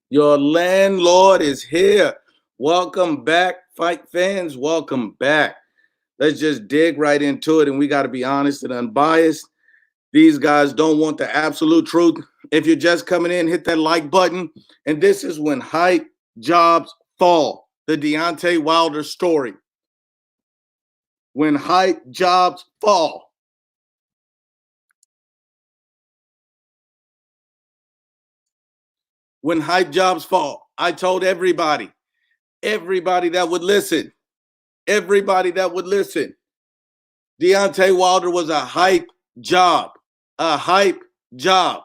Your landlord is here. Welcome back, fight fans. Welcome back. Let's just dig right into it. And we got to be honest and unbiased. These guys don't want the absolute truth. If you're just coming in, hit that like button. And this is when hype jobs fall. The Deontay Wilder story. When hype jobs fall. When hype jobs fall. I told everybody that would listen, Deontay Wilder was a hype job, a hype job.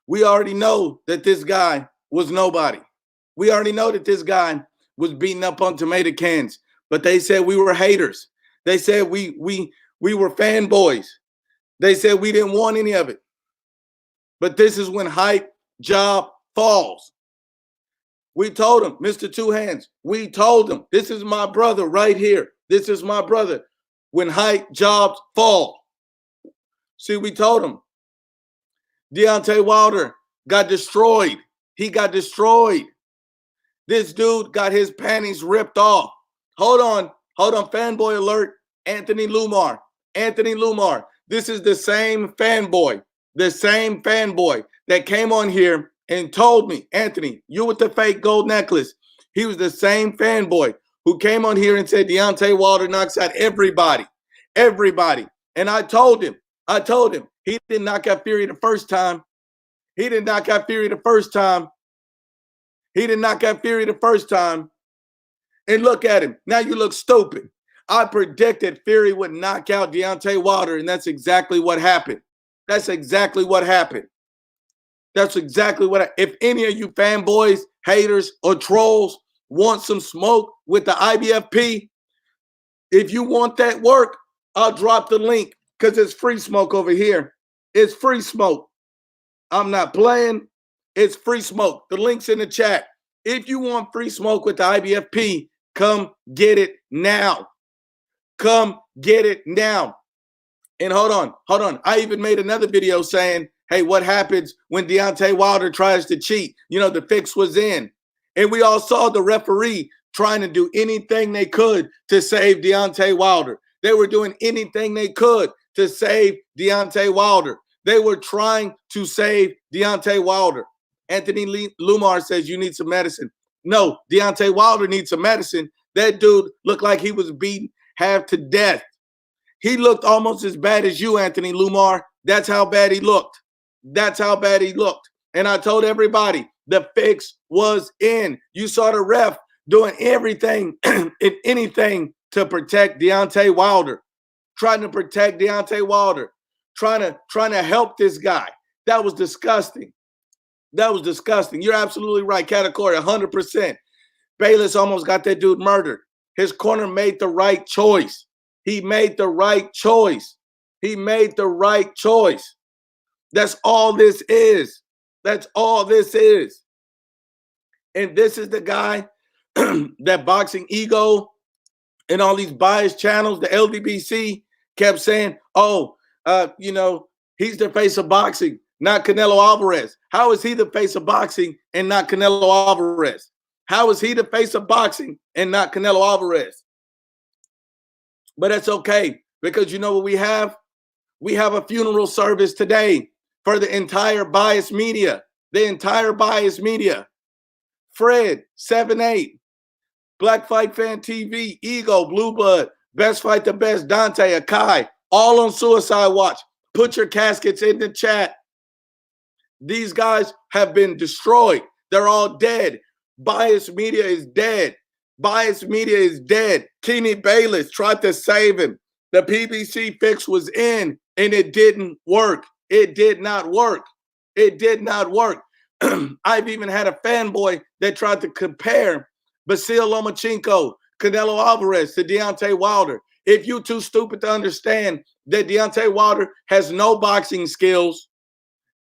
We already know that this guy was nobody. We already know that this guy was beating up on tomato cans, but they said we were haters. They said we were fanboys. They said we didn't want any of it. But this is when hype job falls. We told him, Mr. Two Hands, we told him, this is my brother right here. This is my brother. When hype jobs fall. See, we told him. Deontay Wilder got destroyed. He got destroyed. This dude got his panties ripped off. Hold on, fanboy alert. Anthony Lumar. This is the same fanboy that came on here and told me, Anthony, you with the fake gold necklace. He was the same fanboy who came on here and said Deontay Wilder knocks out everybody. And I told him, he didn't knock out Fury the first time. And look at him. Now you look stupid. I predicted Fury would knock out Deontay Wilder, and that's exactly what happened. If any of you fanboys, haters, or trolls want some smoke with the IBFP, if you want that work, I'll drop the link because it's free smoke over here. It's free smoke. I'm not playing. It's free smoke. The link's in the chat. If you want free smoke with the IBFP, come get it now. And hold on. I even made another video saying, hey, what happens when Deontay Wilder tries to cheat? You know, the fix was in. And we all saw the referee trying to do anything they could to save Deontay Wilder. They were doing anything they could to save Deontay Wilder. They were trying to save Deontay Wilder. Anthony Lumar says you need some medicine. No, Deontay Wilder needs some medicine. That dude looked like he was beaten half to death. He looked almost as bad as you, Anthony Lumar. That's how bad he looked. And I told everybody the fix was in. You saw the ref doing everything and anything to protect Deontay Wilder, trying to protect Deontay Wilder, trying to help this guy. That was disgusting. You're absolutely right, Category, 100%. Bayless almost got that dude murdered. His corner made the right choice. He made the right choice. That's all this is. And this is the guy that Boxing Ego and all these biased channels, the LDBC, kept saying, he's the face of boxing, not Canelo Alvarez. How is he the face of boxing and not Canelo Alvarez? But that's okay, because you know what we have? We have a funeral service today for the entire biased media. Fred, 7-8, Black Fight Fan TV, Ego, Blue Blood, Best Fight the Best, Deontay, Akai, all on suicide watch. Put your caskets in the chat. These guys have been destroyed. They're all dead. Biased media is dead. Kenny Bayless tried to save him. The PBC fix was in, and it didn't work. It did not work. I've even had a fanboy that tried to compare Vasyl Lomachenko, Canelo Alvarez to Deontay Wilder. If you're too stupid to understand that Deontay Wilder has no boxing skills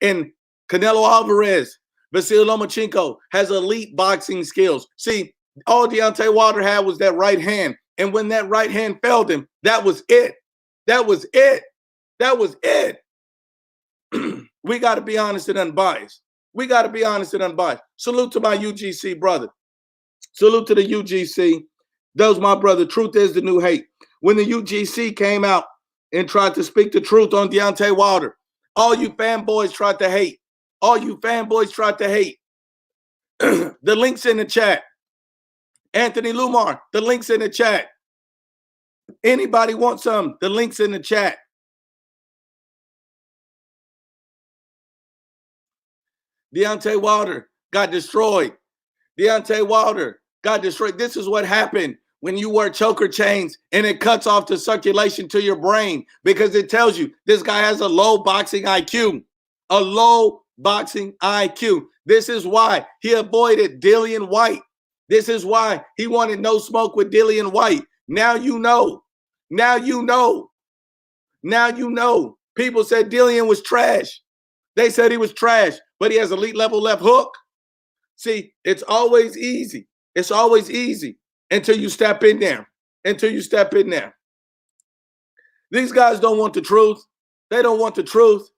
and Canelo Alvarez, Vasyl Lomachenko has elite boxing skills. See, all Deontay Wilder had was that right hand. And when that right hand failed him, that was it. We got to be honest and unbiased. We got to be honest and unbiased. Salute to my UGC brother. Salute to the UGC. That was my brother. Truth is the new hate. When the UGC came out and tried to speak the truth on Deontay Wilder, all you fanboys tried to hate. All you fanboys tried to hate. The link's in the chat. Anthony Lumar, the link's in the chat. Anybody want some? The link's in the chat. Deontay Wilder got destroyed. Deontay Wilder got destroyed. This is what happened when you wear choker chains and it cuts off the circulation to your brain because it tells you this guy has a low boxing IQ. A low boxing IQ. This is why he avoided Dillian White. This is why he wanted no smoke with Dillian White. Now you know. Now you know. Now you know. People said Dillian was trash. They said he was trash, but he has elite level left hook. See, it's always easy. It's always easy until you step in there. Until you step in there. These guys don't want the truth. They don't want the truth.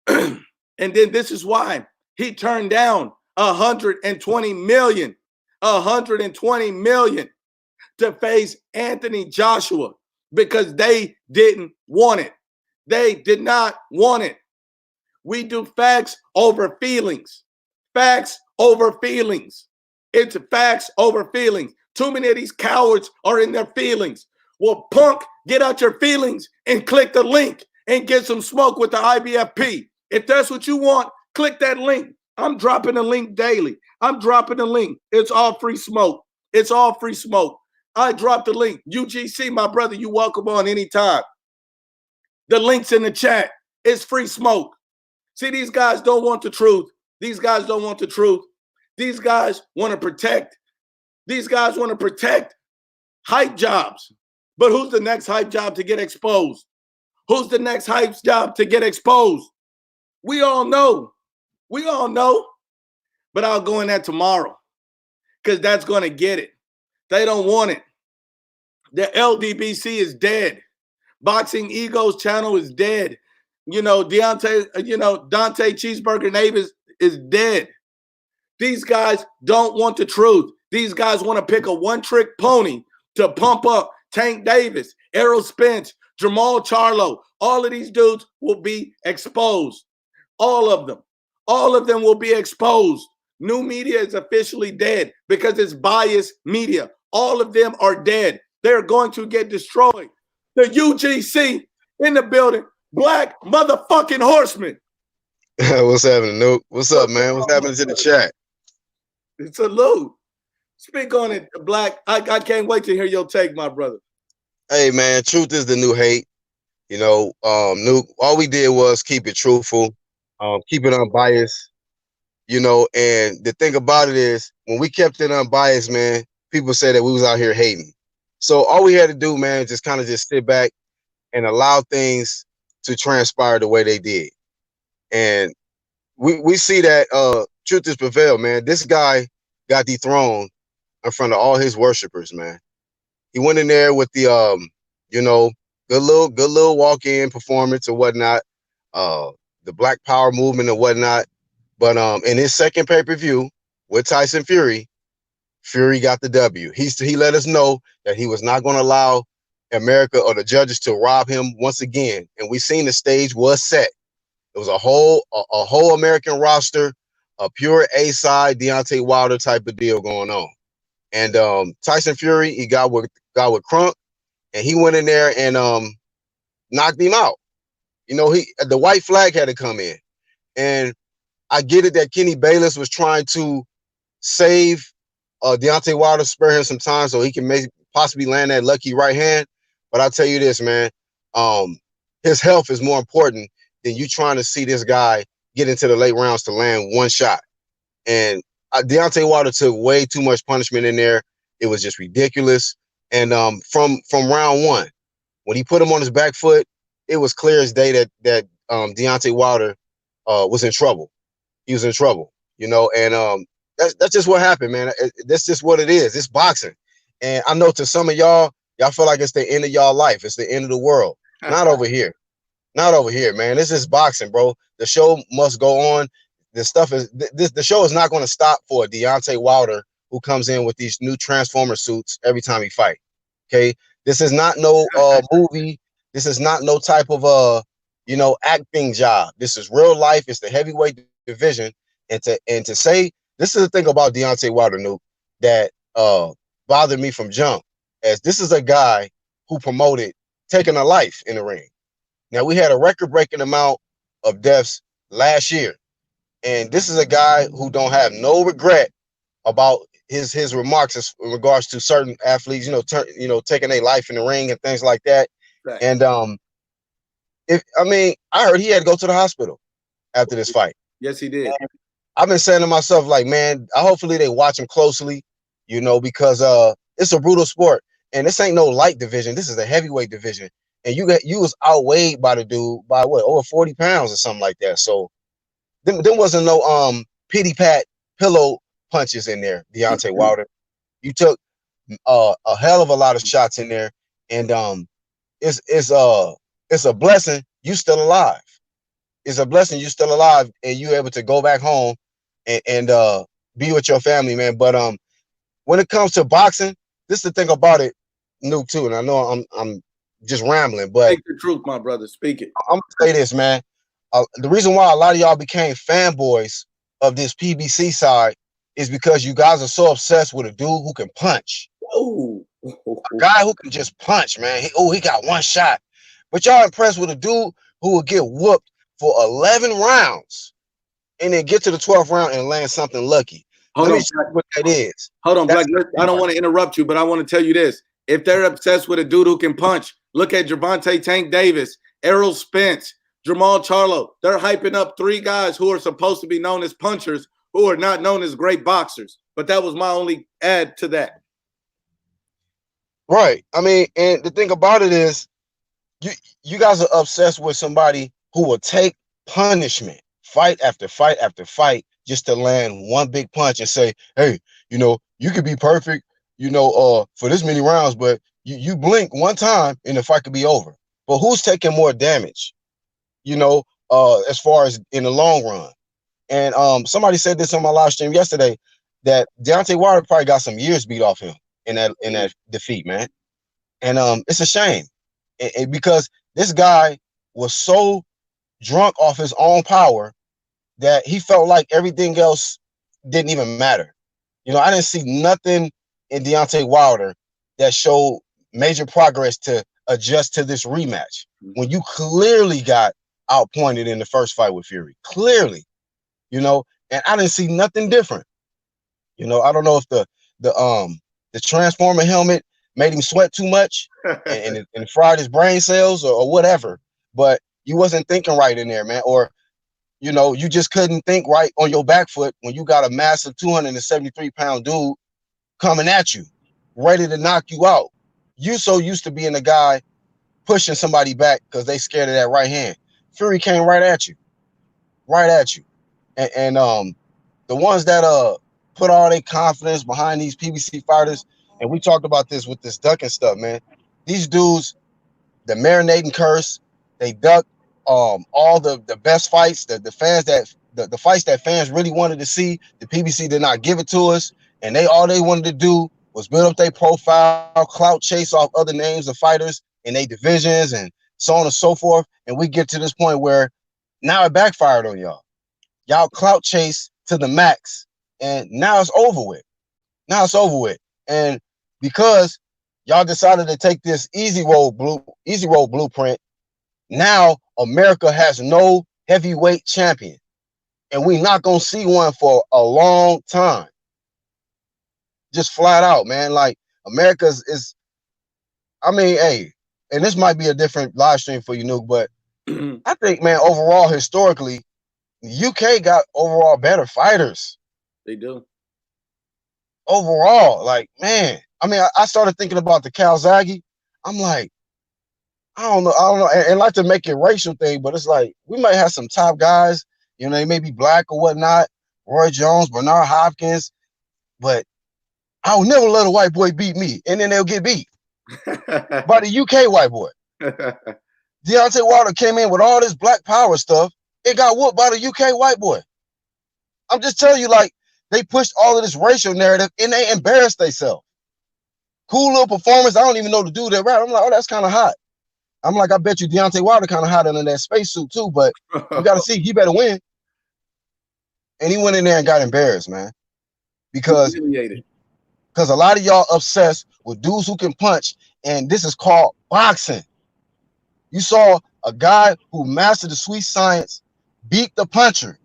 And then this is why he turned down 120 million. 120 million to face Anthony Joshua because they didn't want it. They did not want it. We do facts over feelings. Facts over feelings. It's facts over feelings. Too many of these cowards are in their feelings. Well, punk, get out your feelings and click the link and get some smoke with the IBFP. If that's what you want, click that link. I'm dropping a link daily. I'm dropping a link. It's all free smoke. It's all free smoke. I dropped the link. UGC, my brother, you welcome on anytime. The link's in the chat. It's free smoke. See, these guys don't want the truth. These guys don't want the truth. These guys want to protect. These guys want to protect hype jobs. But who's the next hype job to get exposed? Who's the next hype job to get exposed? We all know. We all know. But I'll go in that tomorrow because that's going to get it. They don't want it. The LDBC is dead. Boxing Ego's channel is dead. Deontay, Dante Cheeseburger Navis is dead. These guys don't want the truth. These guys want to pick a one-trick pony to pump up Tank Davis, Errol Spence, Jamal Charlo. All of these dudes will be exposed. All of them. All of them will be exposed. New media is officially dead because it's biased media. All of them are dead. They're going to get destroyed. The UGC in the building. Black motherfucking horseman. What's happening, Nuke? What's up, man? What's happening to the chat? Salute. Speak on it, Black. I can't wait to hear your take, my brother. Hey, man, truth is the new hate. Nuke, all we did was keep it truthful, keep it unbiased, and the thing about it is when we kept it unbiased, man, people said that we was out here hating. So all we had to do, man, just kind of just sit back and allow things to transpire the way they did. And we see that truth is prevailed, man. This guy got dethroned in front of all his worshipers, man. He went in there with the good little walk-in performance or whatnot, the Black Power movement or whatnot. But in his second pay-per-view with Tyson Fury, Fury got the W. He let us know that he was not going to allow America or the judges to rob him once again. And we seen the stage was set. It was a whole American roster, a pure A-side Deontay Wilder type of deal going on. And Tyson Fury, he got with Crunk, and he went in there and knocked him out. The white flag had to come in. And I get it that Kenny Bayless was trying to save Deontay Wilder, spare him some time so he can possibly land that lucky right hand. But I'll tell you this, man, his health is more important than you trying to see this guy get into the late rounds to land one shot. And Deontay Wilder took way too much punishment in there. It was just ridiculous. And from round one, when he put him on his back foot, it was clear as day that Deontay Wilder was in trouble. He was in trouble, and that's just what happened, man. That's just what it is. It's boxing. And I know to some of y'all feel like it's the end of y'all life. It's the end of the world. Not over here. Not over here, man. This is boxing, bro. The show must go on. This stuff is the show is not going to stop for Deontay Wilder, who comes in with these new Transformer suits every time he fight. Okay, this is not no movie. This is not no type of acting job. This is real life. It's the heavyweight division, and to say this is the thing about Deontay Wilder, Nuke, that bothered me from jump, as this is a guy who promoted taking a life in the ring. Now, we had a record-breaking amount of deaths last year, and this is a guy who don't have no regret about his remarks in regards to certain athletes, taking their life in the ring and things like that. Right. And I heard he had to go to the hospital after this fight. Yes, he did. And I've been saying to myself, like, man, hopefully they watch him closely, because it's a brutal sport, and this ain't no light division. This is a heavyweight division. And you was outweighed by the dude by what, over 40 pounds or something like that. So there wasn't no pity pat pillow punches in there, Deontay Wilder. You took a hell of a lot of shots in there, and it's a blessing you still alive. It's a blessing you still alive, and you able to go back home and be with your family, man. But when it comes to boxing, this is the thing about it, Nuke, too. And I know I'm just rambling, but speak the truth, my brother. Speak it. I'm gonna say this, man. The reason why a lot of y'all became fanboys of this PBC side is because you guys are so obsessed with a dude who can punch. Oh, A guy who can just punch, man. He got one shot. But y'all impressed with a dude who will get whooped for 11 rounds and then get to the 12th round and land something lucky. Let me show you what that is. Hold on, Black. I don't want to interrupt you, but I want to tell you this. If they're obsessed with a dude who can punch, look at Gervonta Tank Davis, Errol Spence, Jamal Charlo. They're hyping up 3 guys who are supposed to be known as punchers, who are not known as great boxers. But that was my only add to that. Right. I mean, and the thing about it is, you guys are obsessed with somebody who will take punishment, fight after fight after fight, just to land one big punch and say, hey, you could be perfect, for this many rounds, but you blink one time and the fight could be over. But who's taking more damage, as far as in the long run? And somebody said this on my live stream yesterday, that Deontay Wilder probably got some years beat off him in that defeat, man. And it's a shame. Because this guy was so drunk off his own power that he felt like everything else didn't even matter. I didn't see nothing in Deontay Wilder that showed major progress to adjust to this rematch when you clearly got outpointed in the first fight with Fury. Clearly, and I didn't see nothing different. I don't know if the Transformer helmet made him sweat too much and fried his brain cells or whatever, but you wasn't thinking right in there, man. Or, you just couldn't think right on your back foot when you got a massive 273-pound dude coming at you, ready to knock you out. You so used to being a guy pushing somebody back because they scared of that right hand. Fury came right at you. And the ones that put all their confidence behind these PBC fighters, and we talked about this with this ducking stuff, man. These dudes, the marinating curse, they duck all the best fights, the fights that fans really wanted to see. The PBC did not give it to us, and all they wanted to do was build up their profile, clout chase off other names of fighters in their divisions and so on and so forth. And we get to this point where now it backfired on y'all. Y'all clout chase to the max, and now it's over with. And because y'all decided to take this easy road blueprint, now America has no heavyweight champion, and we're not gonna see one for a long time. Just flat out, man. Like, America's is, hey, and this might be a different live stream for you, Nuke, but I think, man, overall, historically, UK got overall better fighters. They do. Overall, like, man, I started thinking about the Calzaghe. I'm like, I don't know, and like to make it racial thing, but it's like we might have some top guys, they may be black or whatnot, Roy Jones, Bernard Hopkins, but I will never let a white boy beat me, and then they'll get beat by the UK white boy. Deontay Wilder came in with all this black power stuff. It got whooped by the UK white boy. I'm just telling you, like, they pushed all of this racial narrative and they embarrassed themselves. Cool little performance. I don't even know the dude that rap. I'm like, oh, that's kind of hot. I'm like, I bet you Deontay Wilder kind of hot under that spacesuit too, but we got to see. He better win. And he went in there and got embarrassed, man. Because a lot of y'all obsessed with dudes who can punch, and this is called boxing. You saw a guy who mastered the sweet science beat the puncher.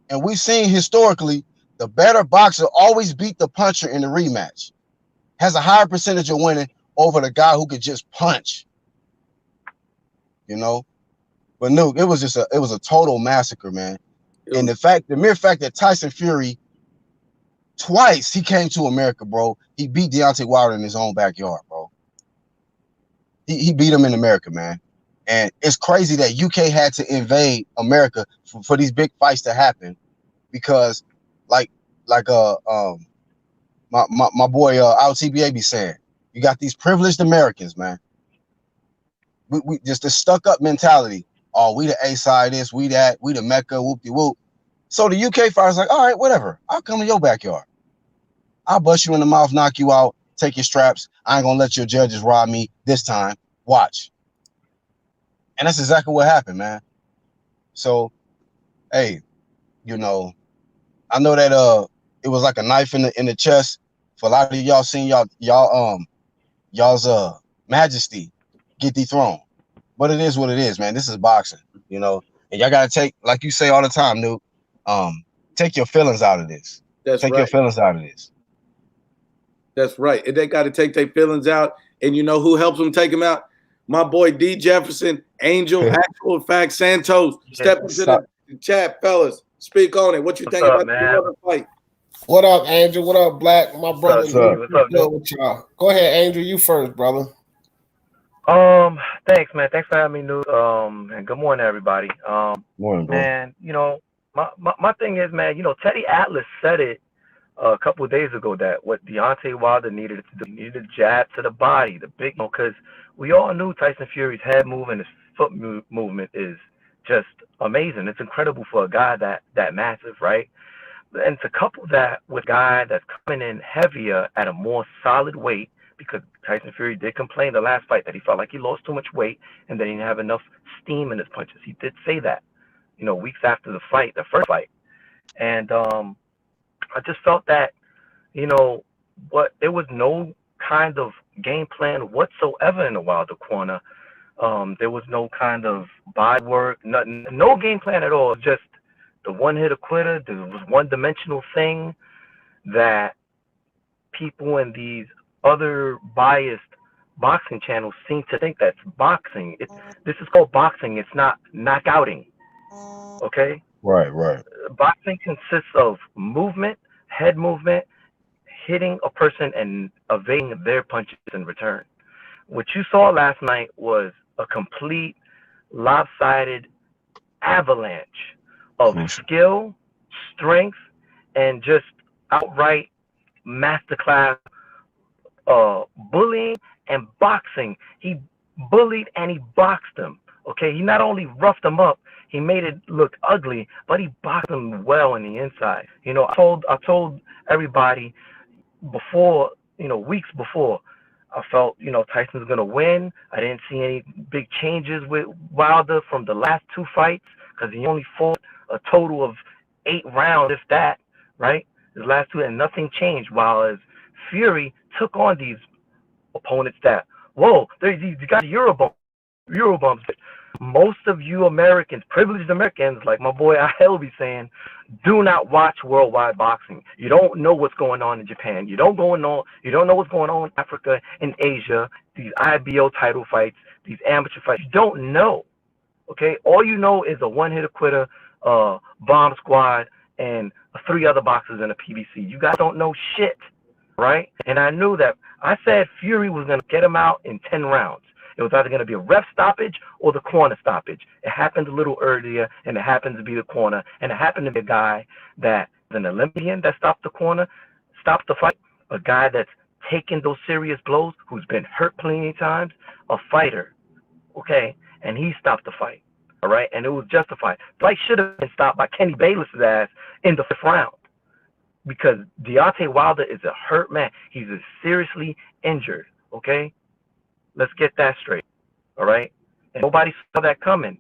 And we've seen historically, the better boxer always beat the puncher in the rematch. Has a higher percentage of winning over the guy who could just punch. You know? But no, it was a total massacre, man. And the mere fact that Tyson Fury twice he came to America, bro. He beat Deontay Wilder in his own backyard, bro. He beat him in America, man. And it's crazy that UK had to invade America for these big fights to happen, because like my boy LTBA be saying, you got these privileged Americans, man. We just the stuck up mentality. Oh, we the A side, this, we that, we the Mecca, whoop-de-whoop. So the UK fighter's like, all right, whatever. I'll come to your backyard. I'll bust you in the mouth, knock you out, take your straps. I ain't gonna let your judges rob me this time. Watch. And that's exactly what happened, man. So, hey, you know, I know that it was like a knife in the chest for a lot of y'all. Seen y'all's majesty get dethroned. But it is what it is, man. This is boxing, you know. And y'all gotta take, like you say all the time, Nuke, take your feelings out of this. Take your feelings out of this. That's right. And they got to take their feelings out. And you know who helps them take them out? My boy D. Jefferson, Angel, Actual Fact, Santos. Step into the chat, fellas. Speak on it. What you think about the fight? What up, Angel? What up, Black? My brother. What's up, with y'all? Go ahead, Angel. You first, brother. Thanks, man. Thanks for having me, Nuke. And good morning, everybody. Morning, bro. Man, you know, my thing is, man, you know, Teddy Atlas said it a couple of days ago that what Deontay Wilder needed to do, needed a jab to the body, the big, because we all knew Tyson Fury's head movement, his foot movement is just amazing. It's incredible for a guy that massive, right? And to couple that with a guy that's coming in heavier at a more solid weight, because Tyson Fury did complain the last fight that he felt like he lost too much weight and that he didn't have enough steam in his punches. He did say that, you know, weeks after the fight, the first fight. And I just felt that, you know, there was no kind of game plan whatsoever in the Wilder corner. There was no kind of body work, nothing, no game plan at all. Just the one-hit quitter. There was one-dimensional thing that people in these other biased boxing channels seem to think that's boxing. This is called boxing. It's not knockouting. Okay? Right. Boxing consists of movement, head movement, hitting a person and evading their punches in return. What you saw last night was a complete lopsided avalanche of skill, strength, and just outright masterclass bullying and boxing. He bullied and he boxed him. Okay, he not only roughed him up, he made it look ugly, but he boxed him well in the inside. You know, I told everybody before, you know, weeks before, I felt, you know, Tyson's gonna win. I didn't see any big changes with Wilder from the last two fights, because he only fought a total of 8 rounds, if that, right? His last two, and nothing changed. While as Fury took on these opponents that, whoa, these got Eurobumps. Most of you Americans, privileged Americans, like my boy Ahel be saying, do not watch worldwide boxing. You don't know what's going on in Japan. You don't know what's going on in Africa and Asia, these IBO title fights, these amateur fights. You don't know. Okay? All you know is a one-hitter quitter, bomb squad, and 3 other boxers in a PBC. You guys don't know shit, right? And I knew that. I said Fury was going to get him out in 10 rounds. It was either going to be a ref stoppage or the corner stoppage. It happened a little earlier, and it happened to be the corner. And it happened to be a guy that's an Olympian that stopped the corner, stopped the fight, a guy that's taken those serious blows, who's been hurt plenty of times, a fighter okay, and he stopped the fight, all right, and it was justified. The fight should have been stopped by Kenny Bayless's ass in the 5th round because Deontay Wilder is a hurt man. He's seriously injured, okay? Let's get that straight, all right? And nobody saw that coming,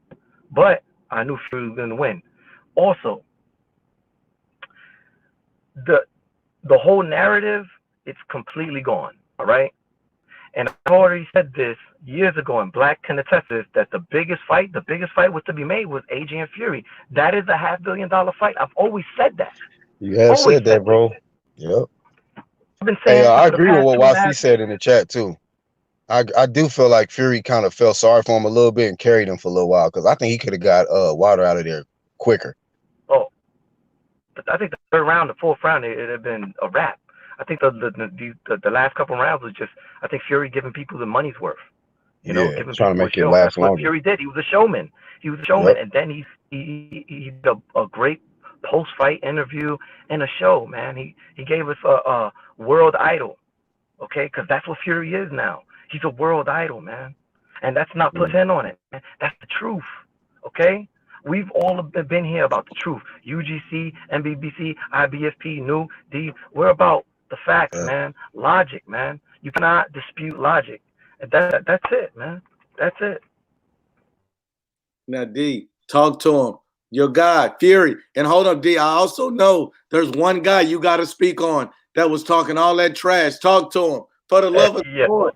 but I knew Fury was going to win. Also, the whole narrative, it's completely gone, all right? And I've already said this years ago, and Black can attest this, that the biggest fight was to be made was AJ and Fury. That is a $500 million fight. I've always said that. You have said that, bro. Yep. I've been saying I agree with what YC said in the chat too. I do feel like Fury kind of felt sorry for him a little bit and carried him for a little while because I think he could have got Wilder out of there quicker. Oh, but I think the 3rd round, the 4th round, it had been a wrap. I think the last couple rounds was just, I think Fury giving people the money's worth. You know, giving trying people to make it last That's what longer. Fury did. He was a showman. Yep. And then he did a great post-fight interview and a show, man. He gave us a world idol, okay? Because that's what Fury is now. He's a world idol, man. And that's not put in on it, man. That's the truth, okay? We've all been here about the truth. UGC, MBBC, IBFP, New, D. We're about the facts, man. Logic, man. You cannot dispute logic. That's it, man. That's it. Now, D, talk to him. Your guy, Fury. And hold up, D, I also know there's one guy you got to speak on that was talking all that trash. Talk to him. For the love of sport.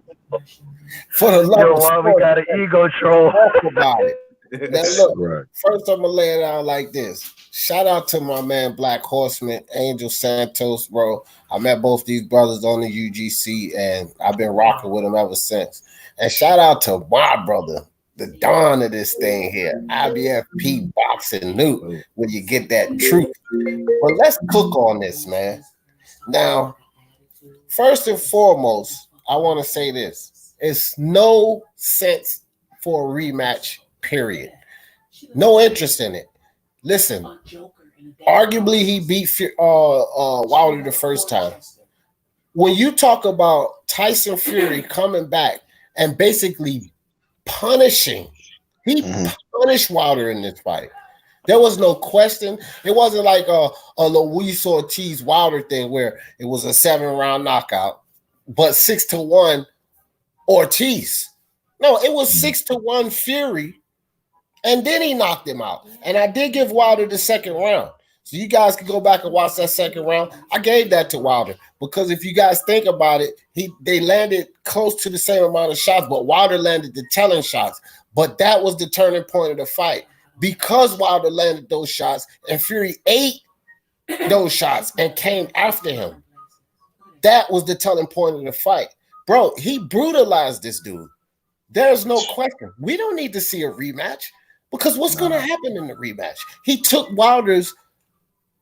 For the love of why sport. We got an ego troll. Talk about it. Now, look, first I'm going to lay it out like this. Shout out to my man, Black Horseman, Angel Santos, bro. I met both these brothers on the UGC, and I've been rocking with them ever since. And shout out to my brother, the dawn of this thing here, IBFP Boxing New, when you get that truth. But let's cook on this, man. Now, first and foremost, I want to say this. It's no sense for a rematch, period. No interest in it. Listen, arguably he beat Wilder the first time. When you talk about Tyson Fury coming back and basically punishing, he punished Wilder in this fight. There was no question. It wasn't like a Luis Ortiz Wilder thing where it was a 7-round knockout, but 6-1 Ortiz. No, it was 6-1 Fury. And then he knocked him out. And I did give Wilder the 2nd round. So you guys can go back and watch that 2nd round. I gave that to Wilder because if you guys think about it, they landed close to the same amount of shots, but Wilder landed the telling shots. But that was the turning point of the fight. Because Wilder landed those shots and Fury ate those shots and came after him. That was the telling point of the fight. Bro, he brutalized this dude. There's no question. We don't need to see a rematch. Because what's going to happen in the rematch? He took Wilder's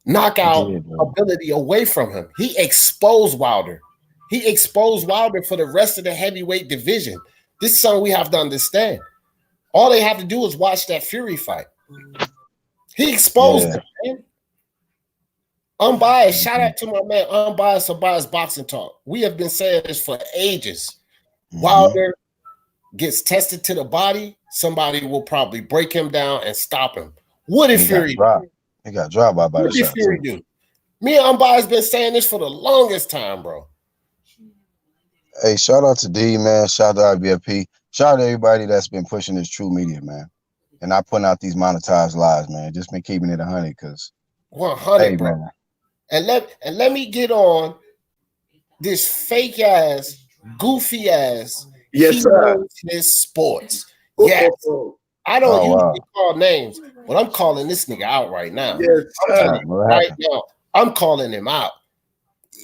knockout ability away from him. He exposed Wilder. He exposed Wilder for the rest of the heavyweight division. This is something we have to understand. All they have to do is watch that Fury fight. He exposed him, man. Unbiased. Shout out to my man, Unbiased Boxing Talk. We have been saying this for ages. Wilder gets tested to the body, somebody will probably break him down and stop him. What did Fury do? He got dropped by What did Fury do? Me and Unbiased been saying this for the longest time, bro. Hey, shout out to D, man. Shout out to IBFP. Shout out to everybody that's been pushing this true media, man. And not putting out these monetized lies, man. Just been keeping it 100 because 100, bro. Man. And let me get on this fake ass, goofy ass. Yes, sir. His sports. Yes. I don't usually call names, but I'm calling this nigga out right now. Yes, sir. Right now, I'm calling him out.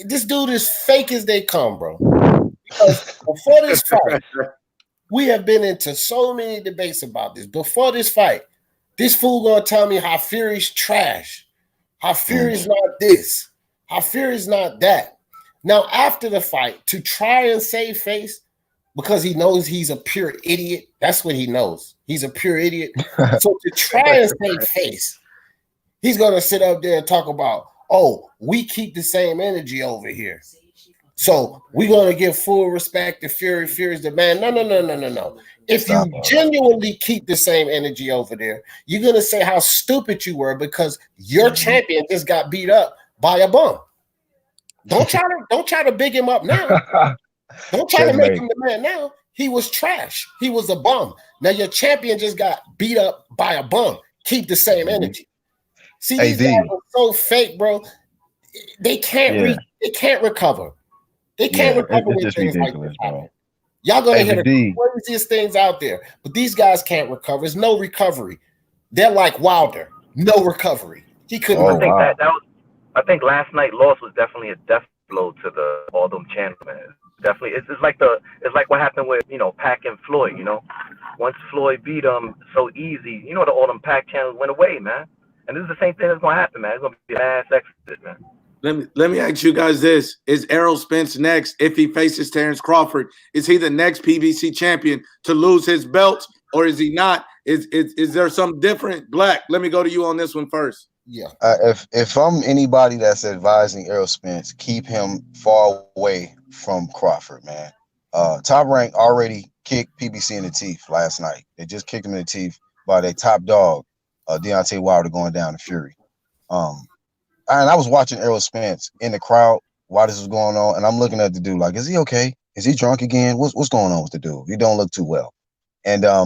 This dude is fake as they come, bro. Because before this fight, we have been into so many debates about this. Before this fight, this fool gonna tell me how Fury's trash, how Fury's not this, how Fury's not that. Now, after the fight, to try and save face, because he knows he's a pure idiot. That's what he knows. He's a pure idiot. So to try and save face, he's going to sit up there and talk about, oh, we keep the same energy over here. So we're going to give full respect to Fury. Fury's the man. No. If you genuinely keep the same energy over there, you're gonna say how stupid you were because your champion just got beat up by a bum. Don't try to big him up now. Don't try to make him the man now. He was trash. He was a bum. Now your champion just got beat up by a bum. Keep the same energy. See, these guys are so fake, bro. They can't they can't recover. They can't recover when things like this happen. Y'all gonna hear the craziest things out there, but these guys can't recover. There's no recovery. They're like Wilder, no recovery. He couldn't. I think last night's loss was definitely a death blow to all them channels, man. Definitely, it's like what happened with Pac and Floyd. Once Floyd beat him so easy, all them Pac channels went away, man. And this is the same thing that's gonna happen, man. It's gonna be a mass exodus, man. Let me ask you guys this. Is Errol Spence next if he faces Terrence Crawford? Is he the next PBC champion to lose his belt, or is he not? Is there something different? Black, let me go to you on this one first. Yeah. If I'm anybody that's advising Errol Spence, keep him far away from Crawford, man. Top Rank already kicked PBC in the teeth last night. They just kicked him in the teeth by their top dog, Deontay Wilder, going down to Fury. And I was watching Errol Spence in the crowd while this was going on, and I'm looking at the dude like, is he okay? Is he drunk again? What's going on with the dude? He don't look too well. And I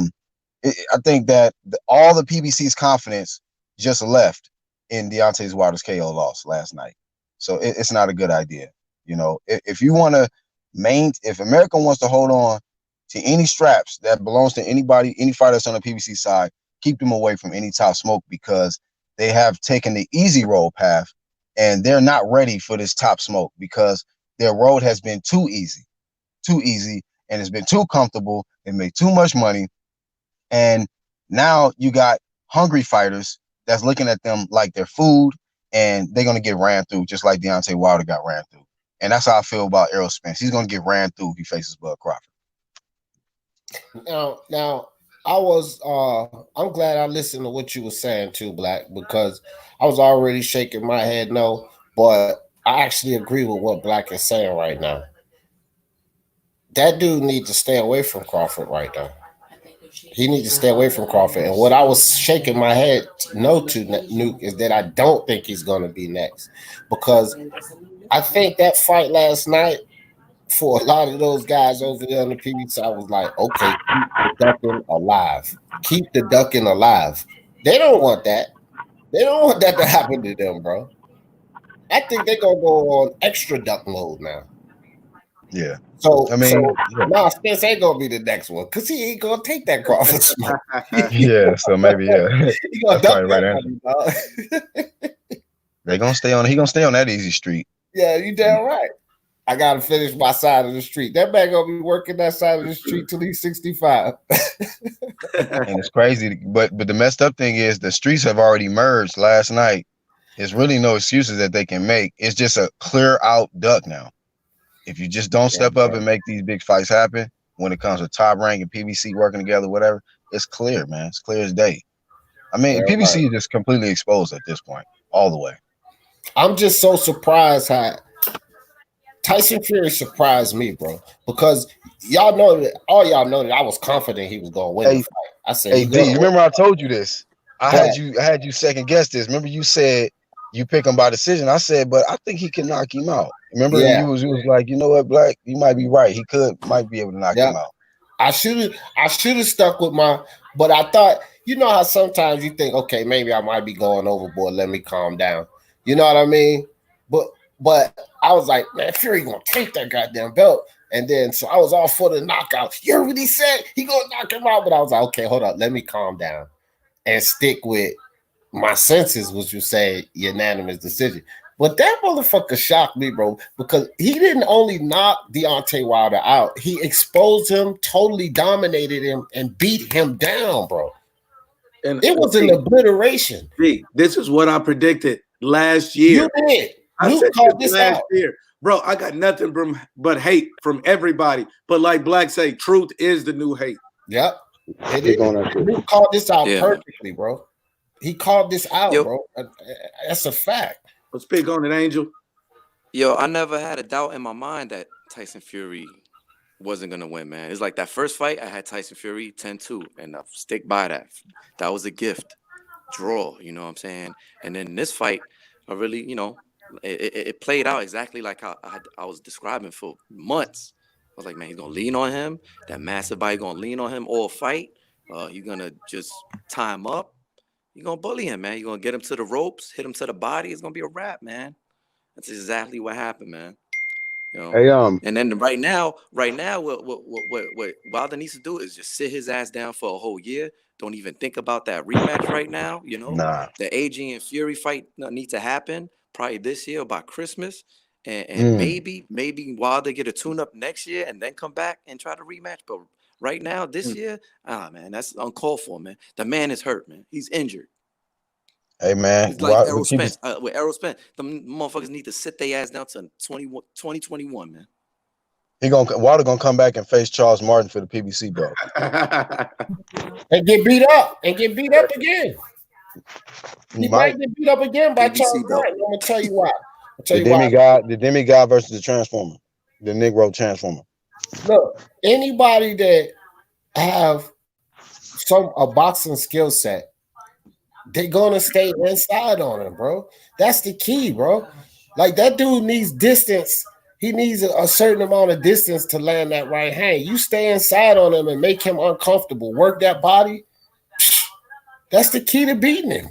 think that all the PBC's confidence just left in Deontay Wilder's KO loss last night. So it's not a good idea. If you want to if America wants to hold on to any straps that belongs to anybody, any fighter that's on the PBC side, keep them away from any top smoke because they have taken the easy road path and they're not ready for this top smoke because their road has been too easy, and it's been too comfortable. They made too much money. And now you got hungry fighters that's looking at them like they're food, and they're going to get ran through just like Deontay Wilder got ran through. And that's how I feel about Errol Spence. He's going to get ran through if he faces Bud Crawford. Now, I'm glad I listened to what you were saying too, Black, because I was already shaking my head no, but I actually agree with what Black is saying right now. That dude needs to stay away from Crawford right now. He needs to stay away from Crawford. And what I was shaking my head no to, Nuke, is that I don't think he's going to be next, because I think that fight last night for a lot of those guys over there on the PBC, I was like, okay, keep the ducking alive. Keep the ducking alive. They don't want that. They don't want that to happen to them, bro. I think they're going to go on extra duck mode now. Yeah. So Spence ain't going to be the next one because he ain't going to take that Crawford smoke. Yeah, so maybe, yeah. He gonna duck right answer. They're going to stay on, he going to stay on that easy street. Yeah, you damn right. I gotta finish my side of the street. That man gonna be working that side of the street till he's 65. And it's crazy, but the messed up thing is the streets have already merged last night. There's really no excuses that they can make. It's just a clear out duck now. If you just don't step up and make these big fights happen, when it comes to Top Rank and PBC working together, whatever, it's clear, man. It's clear as day. I mean, PBC is just completely exposed at this point, all the way. I'm just so surprised how Tyson Fury surprised me, bro, because y'all know that I was confident he was gonna win the fight. I said, "Hey, D, you remember I told you this? I had you second guess this. Remember you said you pick him by decision. I said, but I think he can knock him out. Remember you was like, you know what, Black, you might be right. He might be able to knock him out. I should have stuck with but I thought, you know how sometimes you think, okay, maybe I might be going overboard. Let me calm down. You know what I mean? But I was like, man, Fury gonna take that goddamn belt. And then so I was all for the knockout. You heard what he said? He gonna knock him out. But I was like, okay, hold up, let me calm down and stick with my senses, which you say unanimous decision. But that motherfucker shocked me, bro, because he didn't only knock Deontay Wilder out, he exposed him, totally dominated him, and beat him down, bro. And it was an obliteration. This is what I predicted last year. You did. I said this last year. Bro, I got nothing but hate from everybody. But like Black say, truth is the new hate. Yep. He called this out perfectly, bro. He called this out, bro. That's a fact. Let's speak on it, Angel. Yo, I never had a doubt in my mind that Tyson Fury wasn't gonna win, man. It's like that first fight I had Tyson Fury 10-2, and I stick by that. That was a gift. Draw, you know what I'm saying? And then this fight, I really, it played out exactly like how I was describing for months. I was like, man, he's gonna lean on him. That massive body gonna lean on him all fight. You're gonna just tie him up. You're gonna bully him, man. You're gonna get him to the ropes, hit him to the body. It's gonna be a wrap, man. That's exactly what happened, man. Hey, and then right now, what Wilder needs to do is just sit his ass down for a whole year. Don't even think about that rematch right now. Nah. The AJ and Fury fight needs to happen probably this year by Christmas, and maybe Wilder get a tune-up next year and then come back and try to rematch. But right now, this year, man, that's uncalled for, man. The man is hurt, man. He's injured. Hey, man. It's like Errol Spence. With Errol Spence, the motherfuckers need to sit their ass down to 2021, man. Wilder gonna come back and face Charles Martin for the PBC belt. And get beat up again. He might get beat up again by Charles Martin. I'm gonna tell you why. The demigod versus the Transformer, the Negro Transformer. Look, anybody that have a boxing skill set, they're gonna stay inside on him, bro. That's the key, bro. Like that dude needs distance. He needs a certain amount of distance to land that right hand. You stay inside on him and make him uncomfortable. Work that body. That's the key to beating him.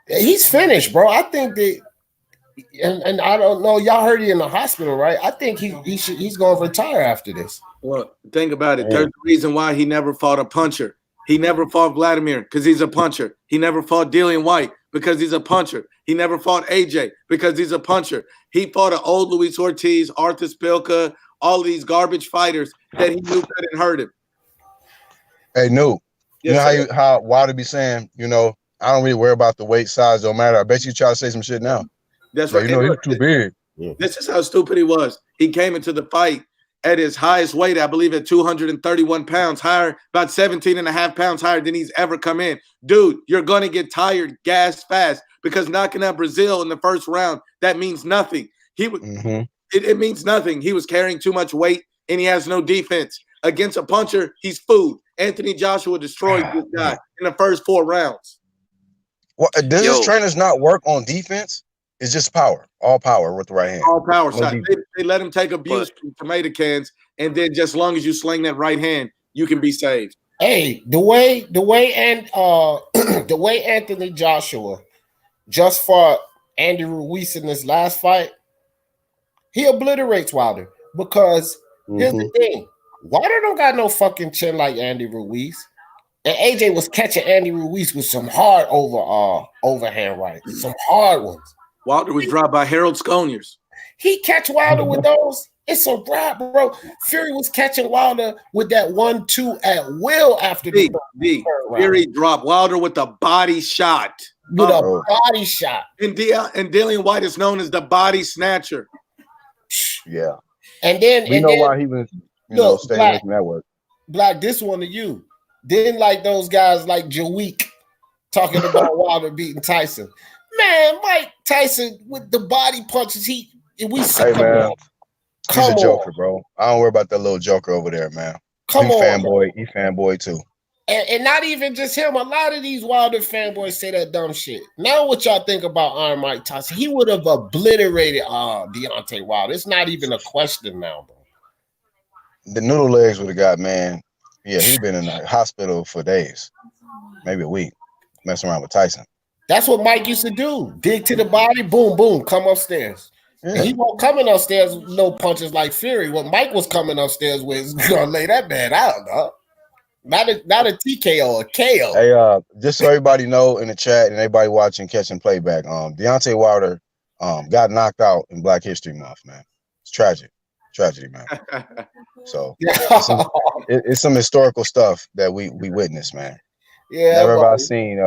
He's finished, bro. I think that, and I don't know. Y'all heard he in the hospital, right? I think he's going to retire after this. Well, think about it. There's a reason why he never fought a puncher. He never fought Vladimir because he's a puncher. He never fought Dillian White because he's a puncher. He never fought AJ because he's a puncher. He fought an old Luis Ortiz, Arthur Spilka, all these garbage fighters that he knew couldn't hurt him. Hey, New. Yes, you know how Wilder be saying, I don't really worry about the weight, size, don't matter. I bet you try to say some shit now. That's right. He's too big. This is how stupid he was. He came into the fight at his highest weight, I believe at 231 pounds, higher, about 17 and a half pounds higher than he's ever come in. Dude, you're going to get tired, gas fast, because knocking out Brazil in the first round, that means nothing. It means nothing. He was carrying too much weight, and he has no defense. Against a puncher, he's food. Anthony Joshua destroyed this guy in the first 4 rounds. Well, does his trainers not work on defense? It's just power, all power with the right hand. All power shot. They let him take abuse from tomato cans, and then just as long as you sling that right hand, you can be saved. Hey, the way Anthony Joshua just fought Andy Ruiz in this last fight, he obliterates Wilder because here's the thing: Wilder don't got no fucking chin like Andy Ruiz. And AJ was catching Andy Ruiz with some hard overhand rights, some hard ones. Wilder was dropped by Harold Sconiers. He catch Wilder with those. It's a wrap, bro. Fury was catching Wilder with that 1-2 at will after the Fury dropped Wilder with a body shot. With a body shot. And Dillian White is known as the body snatcher. Yeah. And then why he was staying away from that work. Black, this one to you. Then like those guys like Jaweek talking about Wilder beating Tyson. Man, Mike Tyson with the body punches, he's a joker, bro. I don't worry about that little joker over there, man. He fanboy too. And not even just him. A lot of these Wilder fanboys say that dumb shit. Now what y'all think about Iron Mike Tyson? He would have obliterated Deontay Wilder. It's not even a question now, bro. The noodle legs would have got, man. Yeah, he's been in the hospital for days, maybe a week, messing around with Tyson. That's what Mike used to do. Dig to the body, boom, boom, come upstairs. Yeah. And he won't coming upstairs with no punches like Fury. What Mike was coming upstairs with is gonna lay that man out, dog. Not a TKO, a KO. Hey, just so everybody know in the chat and everybody watching, catching playback, Deontay Wilder got knocked out in Black History Month, man. It's tragedy, man. So it's some historical stuff that we witnessed, man. Yeah, never have I seen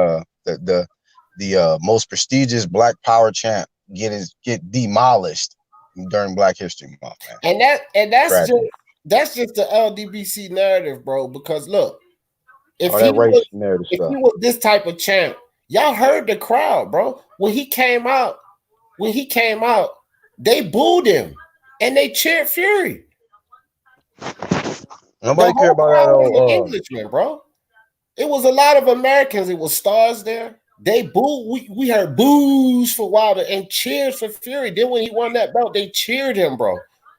the most prestigious Black Power champ get demolished during Black History Month, man. And that's just the LDBC narrative, bro. Because look, if he was this type of champ, y'all heard the crowd, bro. When he came out, they booed him and they cheered Fury. Nobody The care whole about crowd that was an old. Englishman, bro. It was a lot of Americans. It was stars there. They booed. We heard boos for Wilder and cheers for Fury. Then when he won that belt, they cheered him, bro.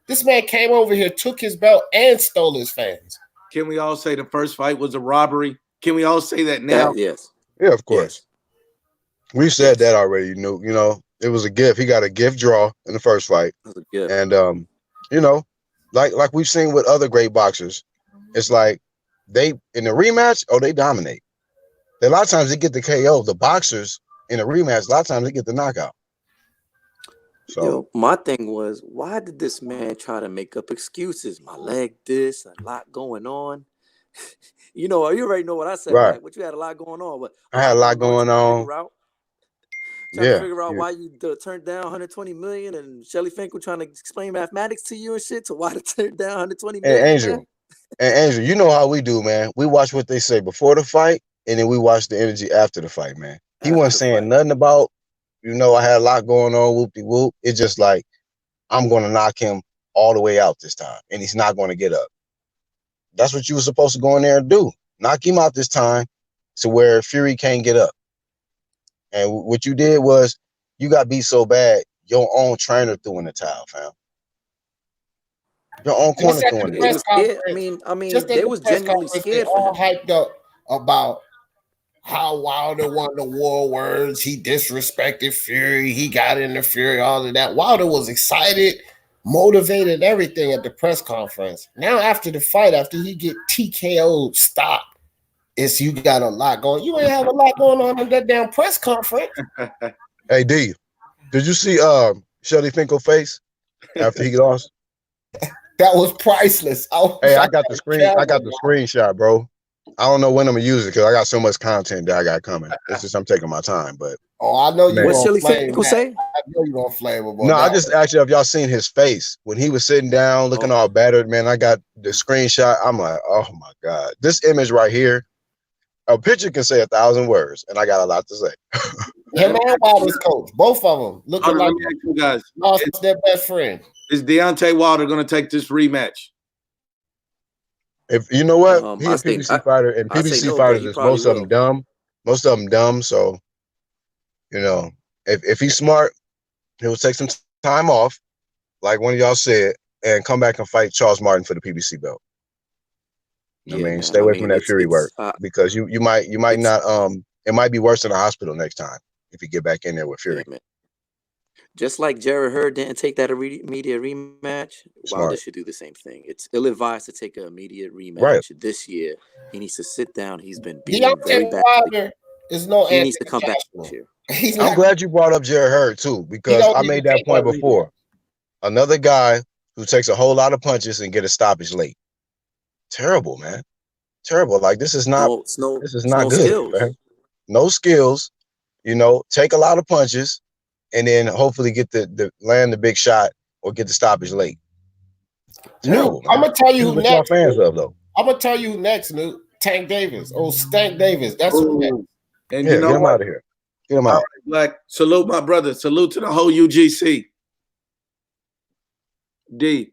This man came over here, took his belt, and stole his fans. Can we all say the first fight was a robbery? Can we all say that now? Yes. Yeah, of course. Yes. We said that already. You know, it was a gift. He got a gift draw in the first fight, and you know, like we've seen with other great boxers, it's like they in the rematch, they dominate. A lot of times they get the KO. The boxers in a rematch, a lot of times they get the knockout. So yo, my thing was, why did this man try to make up excuses? My leg, this, a lot going on. You already know what I said, right. Mike. But you had a lot going on. But I had a lot going on. Trying to figure out why you turned down 120 million, and Shelly Finkel trying to explain mathematics to you and shit. To why to turn down 120 million, Angel, you know how we do, man. We watch what they say before the fight, and then we watch the energy after the fight, man. He wasn't saying nothing about, I had a lot going on, whoop-de-whoop. It's just like, I'm going to knock him all the way out this time, and he's not going to get up. That's what you were supposed to go in there and do. Knock him out this time to where Fury can't get up. And what you did was you got beat so bad, your own trainer threw in the towel, fam. Your own corner threw in the towel. I mean, they was genuinely scared for him. All hyped up about how Wilder won the war words. He disrespected Fury. He got into Fury, all of that. Wilder was excited, motivated, everything at the press conference. Now after the fight, after he get TKO'd, stopped. It's you got a lot going. You ain't have a lot going on in that damn press conference. Hey D, did you see Shelly Finkel face after he lost? That was priceless. I got the screen. I got the screenshot, bro. I don't know when I'm gonna use it because I got so much content that I got coming. It's just I'm taking my time, but I know you. What Shelly Finkel say? I know you gonna flame about no, I just actually have y'all seen his face when he was sitting down looking all battered, man. I got the screenshot. I'm like, oh my God. This image right here, a picture can say 1,000 words, and I got a lot to say. Him and Wilder's coach, both of them looking like you guys. Lost their best friend. Is Deontay Wilder going to take this rematch? If you know what, he's a PBC fighter, and PBC fighters is most of them dumb. Most of them dumb. So, if he's smart, he'll take some time off, like one of y'all said, and come back and fight Charles Martin for the PBC belt. Stay away from that Fury work because you might not. It might be worse in the hospital next time if you get back in there with Fury. Yeah, just like Jared Hurd didn't take that immediate rematch, Wilder should do the same thing. It's ill-advised to take an immediate rematch this year. He needs to sit down. He's been beaten very badly. Wilder is no. He needs to come back this year. I'm glad you brought up Jared Hurd too, because I made that point before. Another guy who takes a whole lot of punches and get a stoppage late. Terrible, man. Terrible. Like this is not good. Skills. Man. No skills. Take a lot of punches. And then hopefully get the land the big shot or get the stoppage late. Terrible, I'm gonna tell you who next. Fans of though. I'm gonna tell you who next, Newt. Tank Davis. Stank Davis. That's who next. And get him out of here. Get him out. All right, Black. Salute my brother. Salute to the whole UGC. D.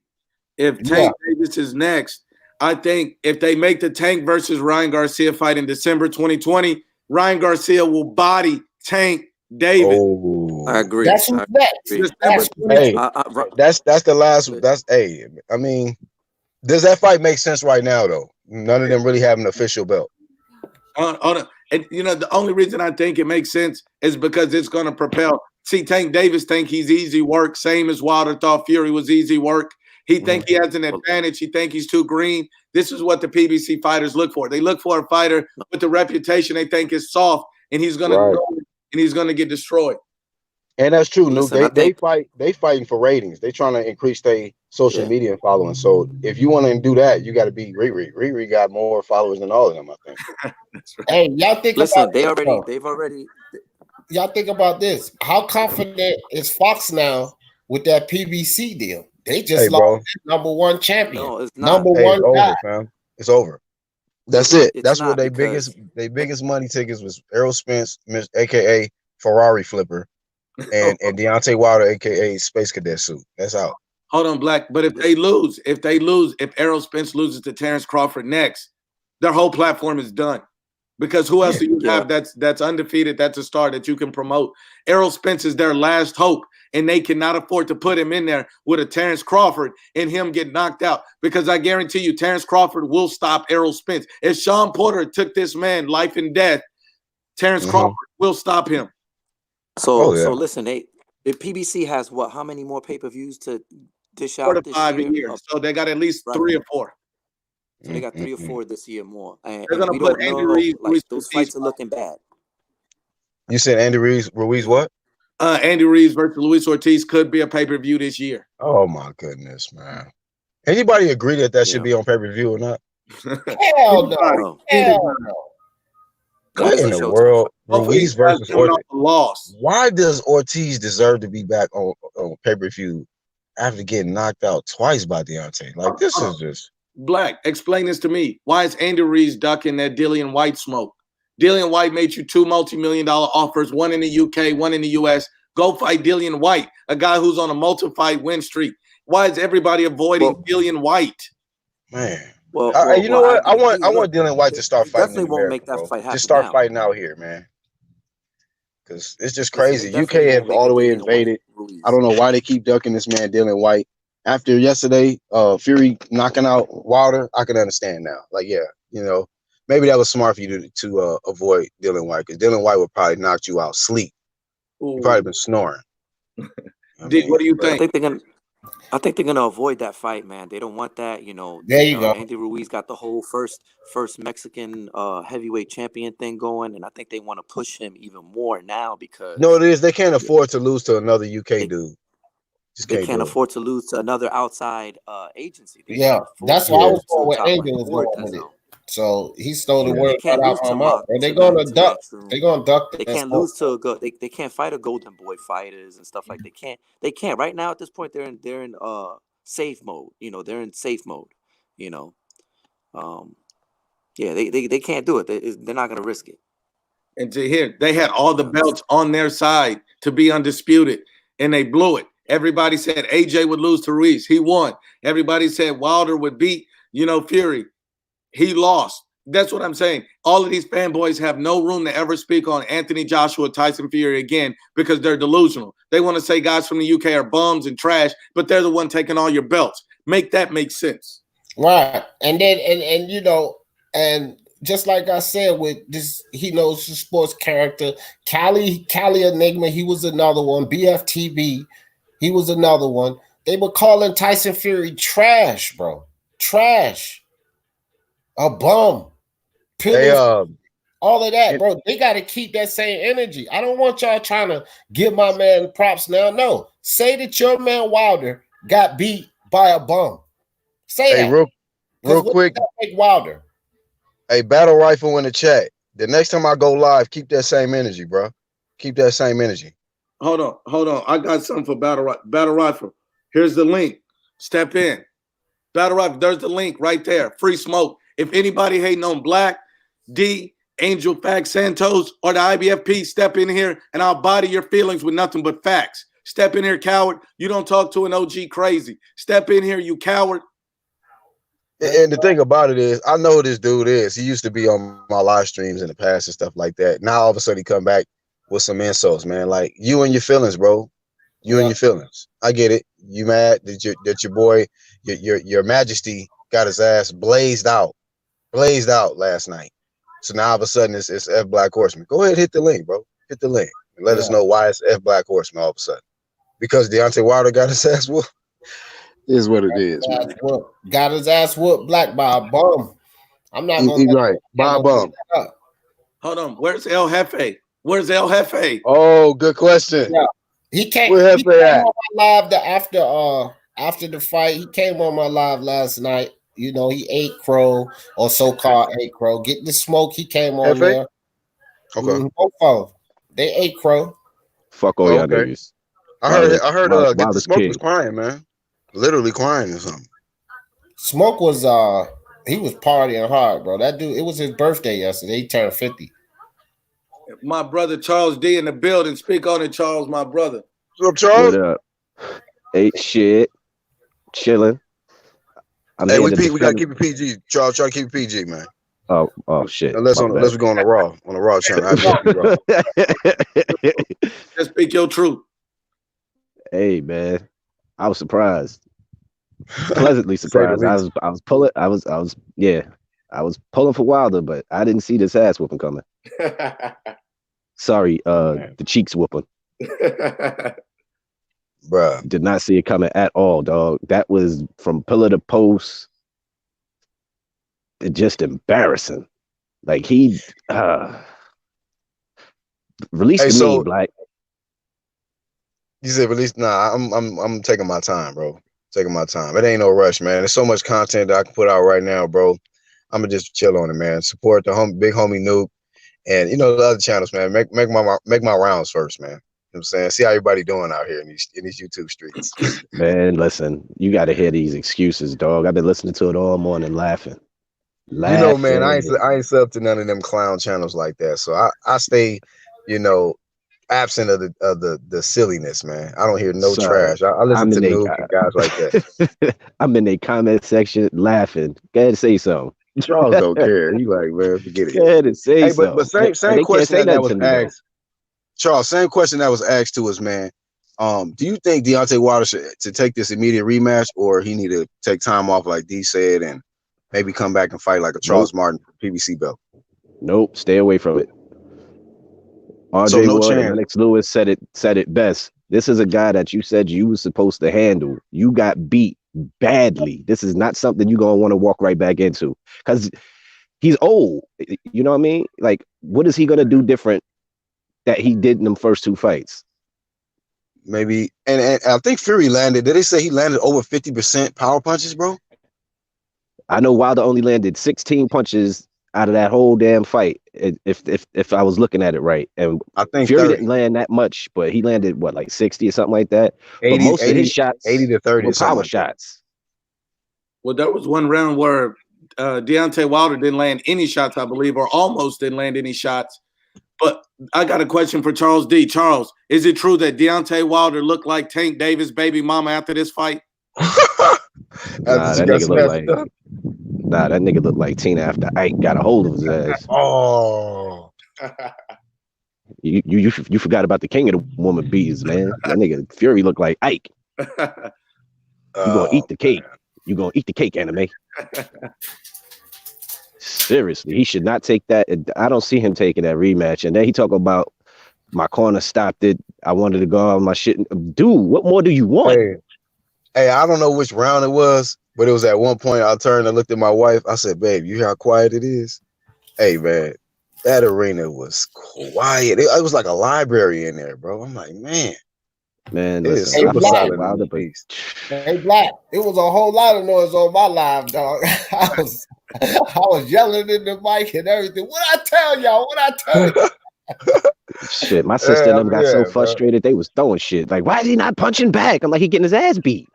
If Tank Davis is next, I think if they make the Tank versus Ryan Garcia fight in December 2020, Ryan Garcia will body Tank Davis. Oh, I agree. That's who's next. That's the last. I mean, does that fight make sense right now though? None of them really have an official belt. And the only reason I think it makes sense is because it's going to propel. See, Tank Davis think he's easy work, same as Wilder thought Fury was easy work. He think he has an advantage. He think he's too green. This is what the PBC fighters look for. They look for a fighter with the reputation they think is soft, and he's going to go and he's going to get destroyed. And that's true. They fighting for ratings. They trying to increase their social media following. So if you want to do that, you got to beat Riri. Riri got more followers than all of them, I think. That's right. Hey, y'all think they've already. Y'all think about this. How confident is Fox now with that PBC deal? They just lost their #1 champion. No, it's not. #1 guy. Over, fam. It's over. That's it. It's That's where their biggest money tickets was Errol Spence, aka Ferrari Flipper, and Deontay Wilder, aka Space Cadet Suit. That's out. Hold on, Black. But if they lose, if Errol Spence loses to Terrence Crawford next, their whole platform is done. Because who else do you have that's undefeated, that's a star that you can promote? Errol Spence is their last hope, and they cannot afford to put him in there with a Terrence Crawford and him get knocked out. Because I guarantee you, Terrence Crawford will stop Errol Spence. If Sean Porter took this man life and death, Terrence Crawford will stop him. So listen, if PBC has what? How many more pay-per-views to dish out this year? So they got at least 3 or 4. So they got 3 or 4 this year more. And They're gonna we put don't Andy know. Ruiz, like those fights are looking bad. You said Andy Ruiz what? Andy Ruiz versus Luis Ortiz could be a pay-per-view this year. Oh my goodness, man. Anybody agree that should be on pay-per-view or not? Hell no. Hell no. What in the world? Ruiz versus Ortiz. Why does Ortiz deserve to be back on pay-per-view after getting knocked out twice by Deontay? Like, this is just... Black, explain this to me. Why is Andy Ruiz ducking that Dillian White smoke? Dillian White made you 2 multi-million-dollar offers, one in the UK, one in the US. Go fight Dillian White, a guy who's on a multi-fight win streak. Why is everybody avoiding Dillian White? Man. You know what? I want Dillian White to start fighting in America, make that fight happen. Just start fighting out here, man. Because it's just crazy. UK have all the way invaded. I don't know why they keep ducking this man, Dillian White. After yesterday, Fury knocking out Wilder, I can understand now. Like, yeah, you know, maybe that was smart for you to avoid Dillian White, because Dillian White would probably knock you out sleep. You've probably been snoring. What do you think? I think they're gonna avoid that fight, man. They don't want that. You know, there you go. Andy Ruiz got the whole first Mexican heavyweight champion thing going, and I think they want to push him even more now because they can't afford to lose to another UK dude. They can't afford to lose to another outside agency. That's why I was going with Angel was going with it. So he stole the word right out my mouth. They're gonna duck. They're gonna duck. They can't lose to they can't fight a Golden Boy fighters and stuff like they can't right now at this point. They're in safe mode. You know, they're in safe mode. You know, they can't do it. They're not gonna risk it. And to hear they had all the belts on their side to be undisputed, and they blew it. Everybody said AJ would lose to Ruiz. He won. Everybody said Wilder would beat, Fury. He lost. That's what I'm saying. All of these fanboys have no room to ever speak on Anthony Joshua, Tyson Fury again because they're delusional. They want to say guys from the UK are bums and trash, but they're the one taking all your belts. Make that make sense. Right. And then, and just like I said, with this, he knows the sports character. Cali Enigma, he was another one. BFTB, he was another one. They were calling Tyson Fury trash, bro. Trash. A bum. All of that, bro. They got to keep that same energy. I don't want y'all trying to give my man props now. No. Say that your man Wilder got beat by a bum. Say that. Real quick. Wilder. Hey, Battle Rifle in the chat. The next time I go live, keep that same energy, bro. Keep that same energy. Hold on. I got something for Battle Rifle. Here's the link. Step in. Battle Rifle, there's the link right there. Free smoke. If anybody hating on Black, D, Angel, Fact, Santos, or the IBFP, step in here and I'll body your feelings with nothing but facts. Step in here, coward. You don't talk to an OG crazy. Step in here, you coward. And the thing about it is, I know who this dude is. He used to be on my live streams in the past and stuff like that. Now all of a sudden he come back with some insults, man. Like, you and your feelings, bro. You and your feelings. I get it. You mad that your boy, your Majesty, got his ass blazed out last night. So now all of a sudden it's F Black Horseman. Go ahead, hit the link, bro. Hit the link and let us know why it's F Black Horseman all of a sudden. Because Deontay Wilder got his ass whooped. Is what it is. Got his ass whooped Black by a bum. I'm not going to right by a bum. Hold on. Where's El Jefe? Where's El Jefe? Oh, good question. Yeah. He came on my live after the fight. He came on my live last night. You know, he ate crow or so-called ate crow. Getting the smoke, he came on there. Okay. Both of them. They ate crow. Fuck all y'all niggas. I heard Get the Smoke was crying, man. Literally crying or something. Smoke was he was partying hard, bro. That dude, it was his birthday yesterday. He turned 50. My brother Charles D in the building. Speak on it, Charles, my brother. What's up, Charles? What up? Ain't shit. chilling. Hey, we gotta keep it PG. Charles, try to keep it PG, man. Oh shit. Unless we go on the Raw channel. IBFP Raw. Just speak your truth. Hey man, I was surprised. Pleasantly surprised. I was pulling for Wilder, but I didn't see this ass whooping coming. Sorry, the cheeks whooping. Bruh. Did not see it coming at all, dog. That was from pillar to post. Just embarrassing. Like he released the meme, Black. You said release? Nah, I'm taking my time, bro. Taking my time. It ain't no rush, man. There's so much content that I can put out right now, bro. I'm gonna just chill on it, man. Support the big homie Nuke, and the other channels, man. Make my rounds first, man. You know what I'm saying? See how everybody doing out here in these YouTube streets. Man, listen, you got to hear these excuses, dog. I've been listening to it all morning, laughing. Man, I ain't sub to none of them clown channels like that. So I stay, absent of the silliness, man. I don't hear no trash. I listen to Nuke and guys like that. I'm in the comment section laughing. Go ahead and say something. Charles don't care. He like, man, forget it. Go ahead and say something. But same question that was asked. Charles, same question that was asked to us, man. Do you think Deontay Wilder should take this immediate rematch, or he need to take time off like D said and maybe come back and fight like a Charles Martin PBC belt? Nope, stay away from it. RJ Wood and Lennox Lewis said it best. This is a guy that you said you was supposed to handle. You got beat badly. This is not something you're gonna want to walk right back into because he's old. You know what I mean? Like, what is he gonna do different that he did in them first two fights? Maybe, and I think Fury landed. Did they say he landed over 50% power punches, bro? I know Wilder only landed 16 punches out of that whole damn fight. If I was looking at it right, and I think Fury 30. didn't land that much, but he landed what, like 60 or something like that. 80, but most 80, of his shots 80 to 30 were power shots. Well, there was one round where Deontay Wilder didn't land any shots, I believe, or almost didn't land any shots. But I got a question for Charles D. Charles, is it true that Deontay Wilder looked like Tank Davis' baby mama after this fight? Nah, that nigga looked like Tina after Ike got a hold of his ass. Oh. You forgot about the king of the woman bees, man. That nigga Fury looked like Ike. You gonna eat the cake. You gonna eat the cake, anime. Seriously, he should not take that. I don't see him taking that rematch. And then he talk about my corner stopped it. I wanted to go on my shit. Dude, what more do you want? Hey, I don't know which round it was, but it was at one point I turned and looked at my wife. I said, babe, you hear how quiet it is? Hey, man, that arena was quiet. It was like a library in there, bro. I'm like, man, listen, hey, Black, it was a whole lot of noise on my live, dog. I was yelling in the mic and everything. What I tell y'all? Shit, my sister and them got so frustrated, they was throwing shit. Like, why is he not punching back? I'm like, he getting his ass beat.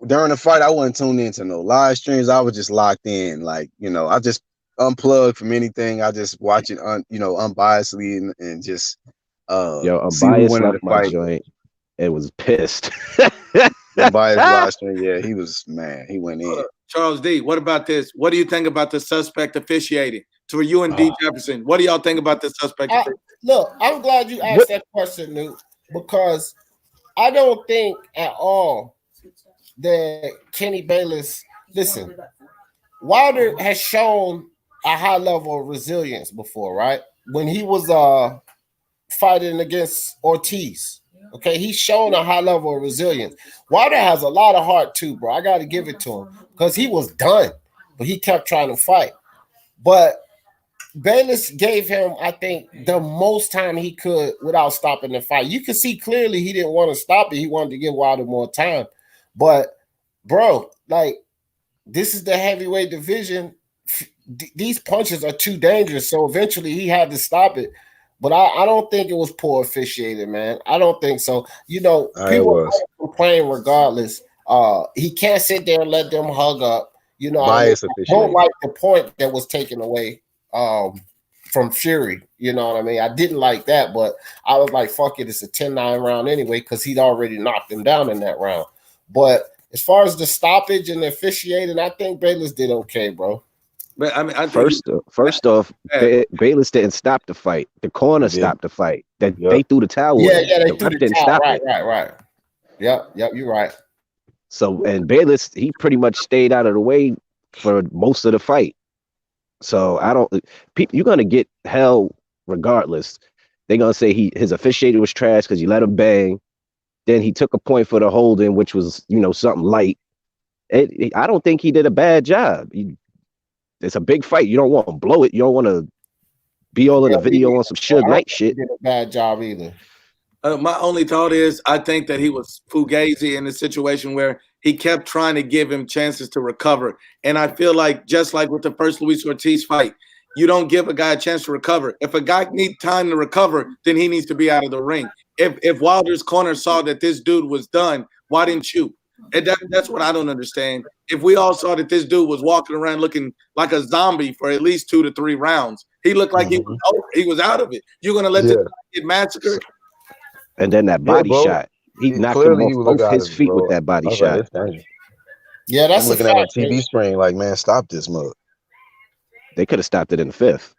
During the fight, I wasn't tuned into no live streams. I was just locked in. Like, I just unplugged from anything. I just watch it unbiasedly and just Unbiased left my joint. It was pissed. Unbiased live stream, yeah, he was, man, he went in. Charles D, what about this? What do you think about the suspect officiating? To you and D Jefferson, what do y'all think about the suspect? Look, I'm glad you asked that question, Luke, because I don't think at all that Kenny Bayless, listen, Wilder has shown a high level of resilience before, right? When he was fighting against Ortiz, okay, he's shown a high level of resilience. Wilder has a lot of heart too, bro. I got to give it to him because he was done, but he kept trying to fight. But Bayless gave him, I think, the most time he could without stopping the fight. You can see clearly he didn't want to stop it. He wanted to give Wilder more time. But, bro, like, this is the heavyweight division. These punches are too dangerous. So eventually he had to stop it. But I don't think it was poor officiated, man. I don't think so. People complain regardless. He can't sit there and let them hug up. I don't like the point that was taken away from Fury. You know what I mean? I didn't like that, but I was like, fuck it, it's a 10-9 round anyway, because he'd already knocked him down in that round. But as far as the stoppage and the officiating, I think Bayless did okay, bro. But I mean, I think first off, Bayless didn't stop the fight. The corner stopped the fight. They threw the towel. Yeah, they the threw the didn't towel. stop Right. Yep, you're right. So, and Bayless, he pretty much stayed out of the way for most of the fight. So you're gonna get hell regardless. They're gonna say his officiating was trash because you let him bang. Then he took a point for the holding, which was something light. I don't think he did a bad job. It's a big fight. You don't want to blow it. You don't want to be all in the video on some Suge Knight shit. He did a bad job either. My only thought is I think that he was fugazi in a situation where he kept trying to give him chances to recover. And I feel like just like with the first Luis Ortiz fight, you don't give a guy a chance to recover. If a guy needs time to recover, then he needs to be out of the ring. If Wilder's corner saw that this dude was done, why didn't you? And that's what I don't understand. If we all saw that this dude was walking around looking like a zombie for at least 2 to 3 rounds, he looked like he was out of it. You're going to let this guy get massacred? And then that body shot. He knocked him off both his feet with that body shot. Yeah, that's I'm looking at a TV screen like, man, stop this mug. They could have stopped it in the 5th.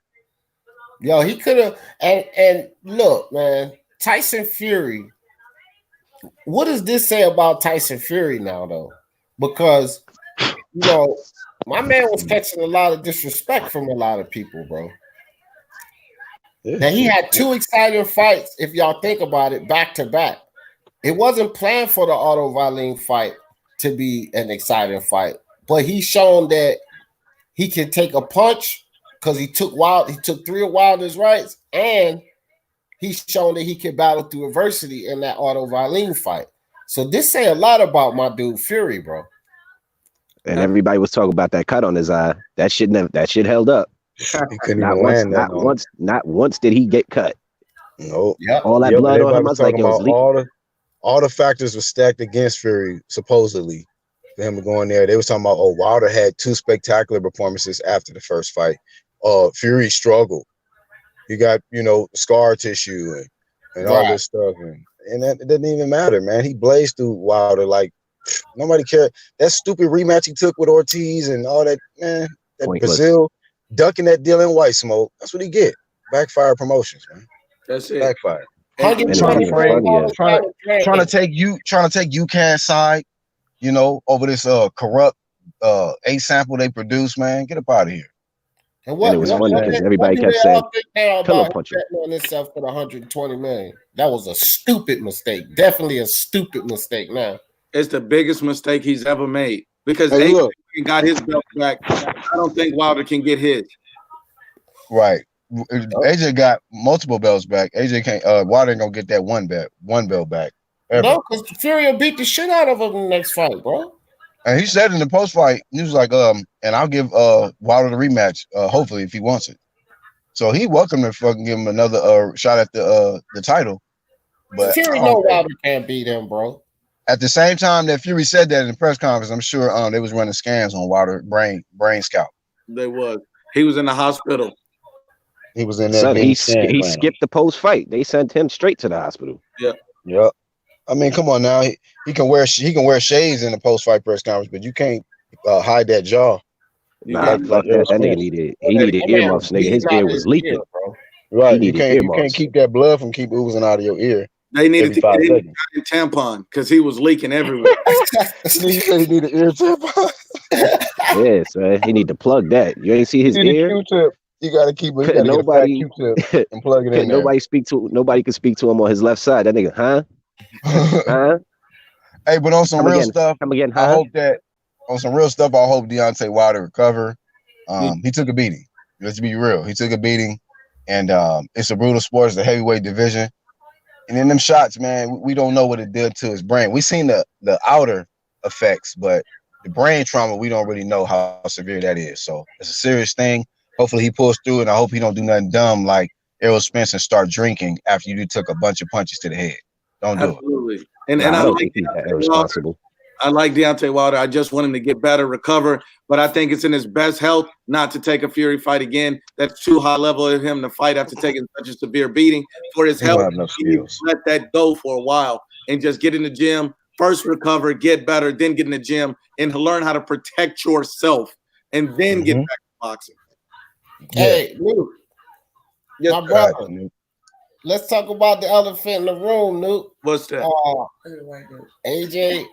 Yo, he could have. And look, man, Tyson Fury. What does this say about Tyson Fury now, though? Because, my man was catching a lot of disrespect from a lot of people, bro. Yeah. Now, he had 2 exciting fights, if y'all think about it, back to back. It wasn't planned for the Otto Wallin fight to be an exciting fight, but he's shown that he can take a punch because he took 3 of Wilder's rights, and he's shown that he can battle through adversity in that Otto Wallin fight. So this say a lot about my dude Fury, bro. And everybody was talking about that cut on his eye. That shit held up. He couldn't even land that. Not once did he get cut. Nope. Yep. All that blood on him. I was like, it was leaking. All the factors were stacked against Fury, supposedly, for him going there. They was talking about, Wilder had 2 spectacular performances after the first fight. Fury struggled. He got, scar tissue and all this stuff. And that it didn't even matter, man. He blazed through Wilder like nobody cared. That stupid rematch he took with Ortiz and all that, man. That Pointless. Brazil ducking that deal in white smoke. That's what he get. Backfire promotions, man. That's it. Backfire. Trying to take UCAN's side, over this corrupt A sample they produce, man. Get up out of here. And it was funny because everybody kept saying pillow puncher on himself for the $120 million. That was a stupid mistake. Definitely a stupid mistake. Now it's the biggest mistake he's ever made because AJ got his belt back. I don't think Wilder can get his. Right. AJ got multiple belts back. AJ can't. Wilder ain't gonna get that one belt back. Ever. No, because Fury will beat the shit out of him in the next fight, bro. And he said in the post fight, he was like, and I'll give Wilder the rematch, hopefully, if he wants it. So he welcome to fucking give him another shot at the title. But Fury know Wilder can't beat him, bro. At the same time that Fury said that in the press conference, I'm sure they was running scans on Wilder brain scout. They was. He was in the hospital. He was in there. He skipped the post fight. They sent him straight to the hospital. Yeah. Yep. I mean, come on now. He can wear shades in the post fight press conference, but you can't hide that jaw. Nah, fuck that. That nigga needed earmuffs, nigga. His ear was leaking, bro. Right. You can't keep that blood from keep oozing out of your ear. They needed to get him a tampon because he was leaking everywhere. He said he needed ear tampon. Yes, man. He need to plug that. You ain't see his ear. Q-tip. You gotta keep it. You gotta nobody get a fat Q-tip and plug it in. Nobody could speak to him on his left side. That nigga, huh? Hey, but on some real stuff, I hope that on some real stuff, I hope Deontay Wilder recover. He took a beating. Let's be real. He took a beating, and it's a brutal sport. It's the heavyweight division. And in them shots, man, we don't know what it did to his brain. We've seen the outer effects, but the brain trauma, we don't really know how severe that is. So it's a serious thing. Hopefully he pulls through, and I hope he don't do nothing dumb like Errol Spence and start drinking after you took a bunch of punches to the head. Don't do it. And I don't think he's that irresponsible. I like Deontay Wilder. I just want him to get better, recover. But I think it's in his best health not to take a Fury fight again. That's too high level of him to fight after taking such a severe beating. For his health, he needs to let that go for a while and just get in the gym, first recover, get better, then get in the gym, and to learn how to protect yourself, and then get back to boxing. Hey, Luke, my brother, let's talk about the elephant in the room, Luke. What's that? AJ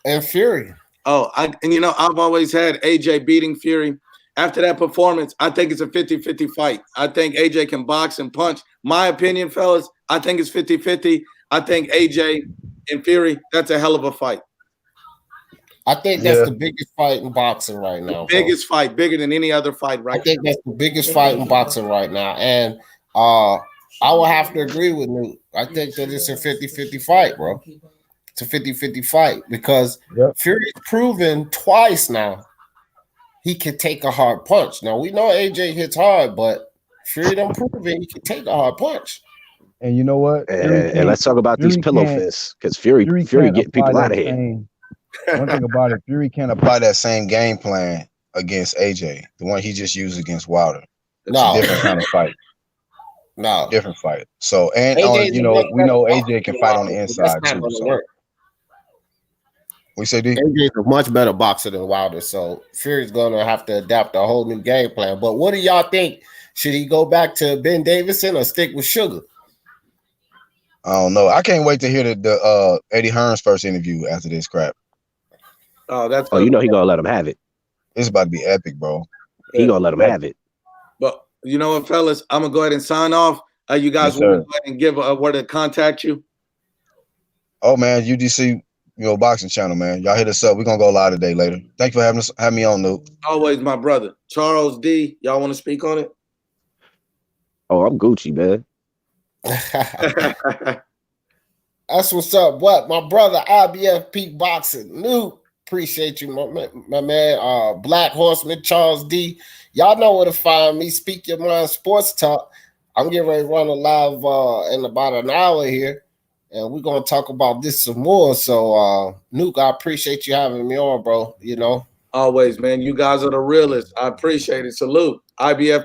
and Fury. Oh, I've always had AJ beating Fury. After that performance, I think it's a 50-50 fight. I think AJ can box and punch. My opinion, fellas, I think it's 50-50. I think AJ and Fury, that's a hell of a fight. I think that's the biggest fight in boxing right now. Biggest fight, bigger than any other fight right now. I think that's the biggest fight in boxing right now. And I will have to agree with Newt. I think that it's a 50-50 fight, bro. It's a 50-50 fight because Fury's proven twice now he can take a hard punch. Now, we know AJ hits hard, but Fury done proven he can take a hard punch. And you know what? And let's talk about these pillow fists, because Fury getting people out of here. One thing about it, Fury can't apply that same game plan against AJ, the one he just used against Wilder. It's a different kind of fight. No. Different fight. So, and we know AJ can fight on the inside too. So. We say D? AJ's a much better boxer than Wilder, so Fury's gonna have to adapt a whole new game plan. But what do y'all think? Should he go back to Ben Davison or stick with Sugar? I don't know. I can't wait to hear the Eddie Hearn's first interview after this crap. Oh, that's he gonna let him have it. It's about to be epic, bro. He gonna let him have it. But you know what, fellas? I'm gonna go ahead and sign off. You guys want to go ahead and give where to contact you? Oh man, UDC, boxing channel, man. Y'all hit us up. We're gonna go live today later. Thank you for having me on, Luke. Always my brother. Charles D. Y'all want to speak on it? Oh, I'm Gucci, man. That's what's up. What my brother IBFP boxing. Luke, appreciate you, my man. Black Horseman, Charles D. Y'all know where to find me. Speak Your Mind Sports Talk. I'm getting ready to run a live in about an hour here. And we're going to talk about this some more. So, Nuke, I appreciate you having me on, bro. Always, man. You guys are the realest. I appreciate it. Salute. IBFP.